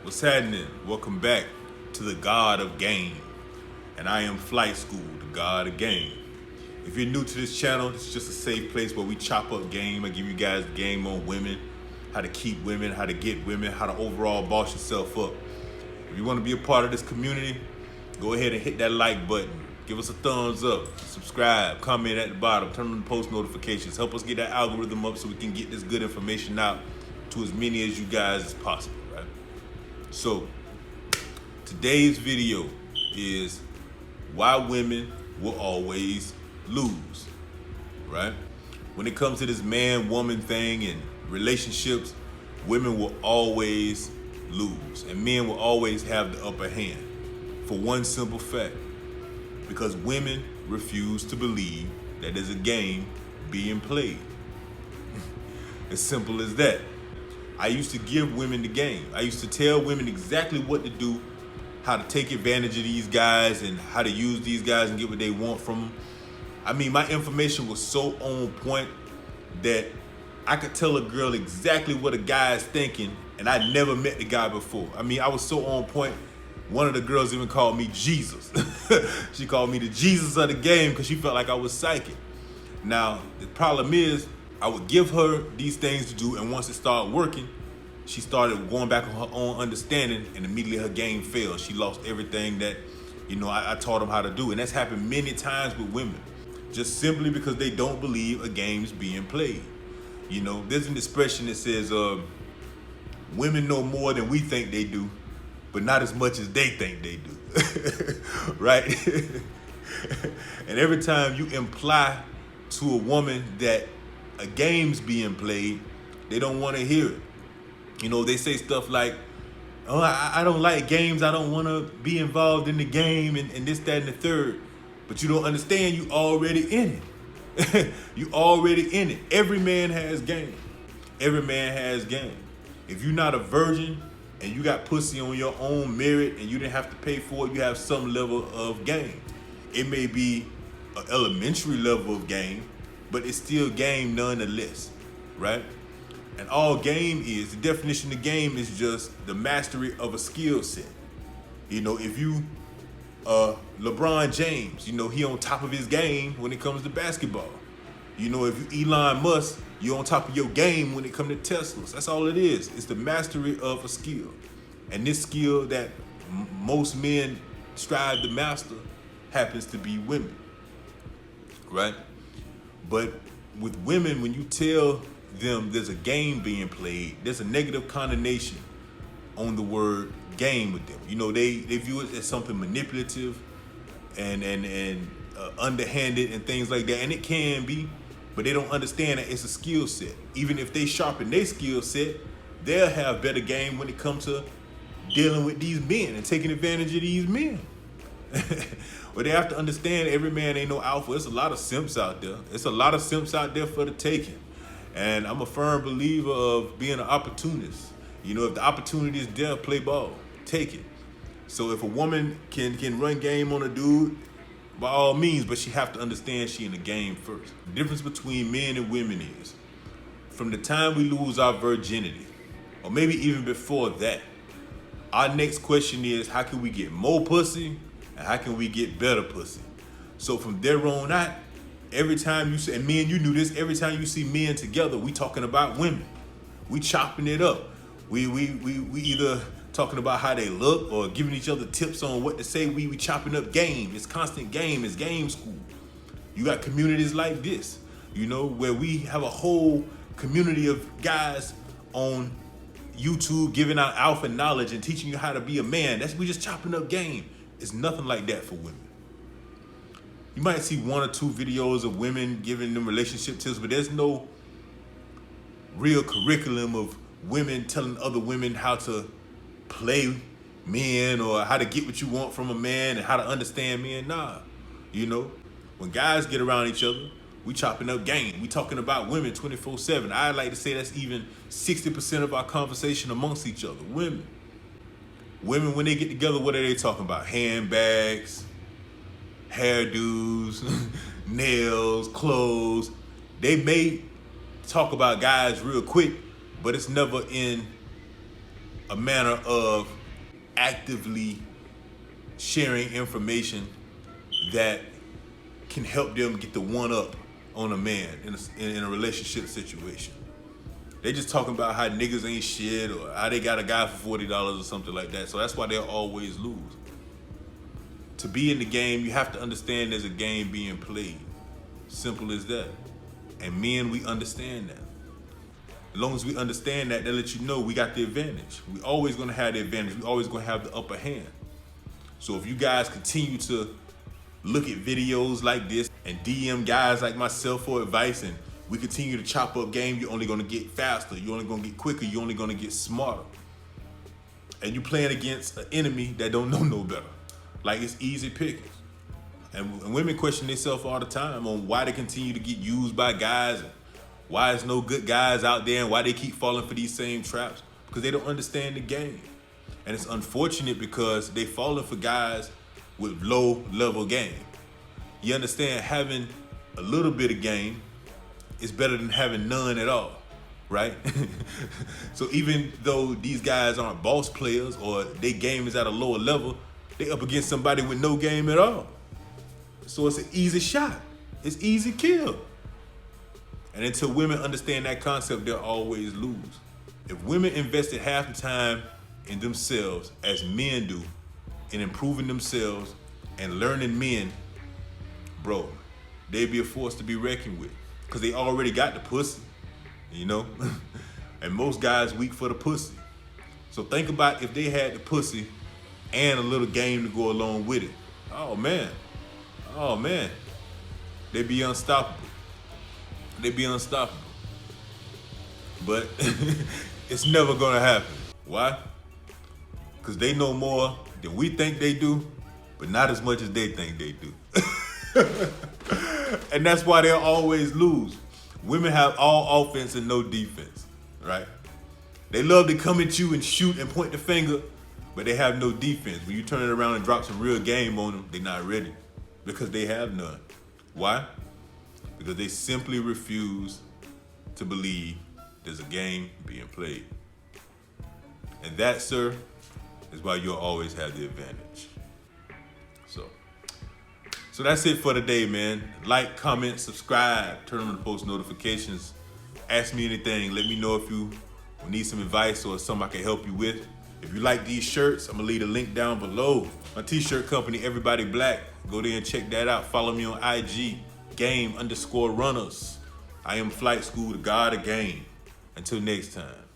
What's happening? Welcome back to the God of Game. And I am Flight School, the God of Game. If you're new to this channel, it's just a safe place where we chop up game. I give you guys game on women, how to keep women, how to get women, how to overall boss yourself up. If you want to be a part of this community, go ahead and hit that like button. Give us a thumbs up, subscribe, comment at the bottom, turn on the post notifications. Help us get that algorithm up so we can get this good information out to as many as you guys as possible, right? So, today's video is why women will always lose, right? When it comes to this man-woman thing and relationships, women will always lose and men will always have the upper hand for one simple fact, because women refuse to believe that there's a game being played. As simple as that. I used to give women the game. I used to tell women exactly what to do, how to take advantage of these guys and how to use these guys and get what they want from them. I mean, my information was so on point that I could tell a girl exactly what a guy is thinking, and I never met the guy before. I mean, I was so on point. One of the girls even called me Jesus. She called me the Jesus of the game because she felt like I was psychic. Now, the problem is, I would give her these things to do, and once it started working, she started going back on her own understanding, and immediately her game failed. She lost everything that, I taught them how to do. And that's happened many times with women, just simply because they don't believe a game's being played. There's an expression that says, women know more than we think they do, but not as much as they think they do, right? And every time you imply to a woman that a game's being played, they don't want to hear it. They say stuff like, oh, I don't like games, I don't want to be involved in the game, and this, that, and the third. But you don't understand, you already in it. You already in it. Every man has game. Every man has game. If you're not a virgin and you got pussy on your own merit and you didn't have to pay for it, you have some level of game. It may be an elementary level of game, but it's still game nonetheless, right? And all game is, the definition of game is just the mastery of a skill set. If you, LeBron James, he on top of his game when it comes to basketball. If you Elon Musk, you on top of your game when it comes to Teslas. That's all it is. It's the mastery of a skill. And this skill that most men strive to master happens to be women, right? But with women, when you tell them there's a game being played, there's a negative connotation on the word game with them. They view it as something manipulative and underhanded and things like that. And it can be, but they don't understand that it's a skill set. Even if they sharpen their skill set, they'll have better game when it comes to dealing with these men and taking advantage of these men. But they have to understand every man ain't no alpha. There's a lot of simps out there. It's a lot of simps out there for the taking. And I'm a firm believer of being an opportunist. If the opportunity is there, play ball, take it. So if a woman can run game on a dude, by all means, but she have to understand she in the game first. The difference between men and women is, from the time we lose our virginity, or maybe even before that, our next question is, how can we get more pussy and how can we get better pussy? So from there on out, every time you see, and me and you knew this, every time you see men together, we talking about women. We chopping it up. We either talking about how they look or giving each other tips on what to say. We chopping up game. It's constant game. It's game school. You got communities like this, where we have a whole community of guys on YouTube giving out alpha knowledge and teaching you how to be a man. We just chopping up game. It's nothing like that for women. You might see one or two videos of women giving them relationship tips, but there's no real curriculum of women telling other women how to play men or how to get what you want from a man and how to understand men. Nah, when guys get around each other, we chopping up game. We talking about women 24/7. I like to say that's even 60% of our conversation amongst each other. Women, when they get together, what are they talking about? Handbags, hairdos, nails, clothes. They may talk about guys real quick, but it's never in a manner of actively sharing information that can help them get the one up on a man in a relationship situation. They just talking about how niggas ain't shit or how they got a guy for $40 or something like that. So that's why they'll always lose. To be in the game, you have to understand there's a game being played. Simple as that. And men, we understand that. As long as we understand that, they let you know we got the advantage. We always gonna have the advantage. We always gonna have the upper hand. So if you guys continue to look at videos like this and DM guys like myself for advice, and we continue to chop up game, you're only gonna get faster, you're only gonna get quicker, you're only gonna get smarter. And you're playing against an enemy that don't know no better. Like, it's easy pickings. And women question themselves all the time on why they continue to get used by guys, and why there's no good guys out there, and why they keep falling for these same traps. Because they don't understand the game. And it's unfortunate because they falling for guys with low level game. You understand, having a little bit of game is better than having none at all, right? So even though these guys aren't boss players or their game is at a lower level, they up against somebody with no game at all. So it's an easy shot. It's easy kill. And until women understand that concept, they'll always lose. If women invested half the time in themselves as men do, in improving themselves and learning men, bro, they'd be a force to be reckoned with. Because they already got the pussy, you know? And most guys weak for the pussy. So think about if they had the pussy and a little game to go along with it. Oh man, they'd be unstoppable. They'd be unstoppable. But it's never gonna happen. Why? Because they know more than we think they do, but not as much as they think they do. And that's why they'll always lose. Women have all offense and no defense, right? They love to come at you and shoot and point the finger, but they have no defense. When you turn it around and drop some real game on them, they're not ready because they have none. Why? Because they simply refuse to believe there's a game being played. And that, sir, is why you'll always have the advantage. So that's it for today, man. Like, comment, subscribe, turn on the post notifications. Ask me anything. Let me know if you need some advice or something I can help you with. If you like these shirts, I'm gonna leave a link down below. My t-shirt company, Everybody Black. Go there and check that out. Follow me on IG, game_runners. I am Flight School, the God of game. Until next time.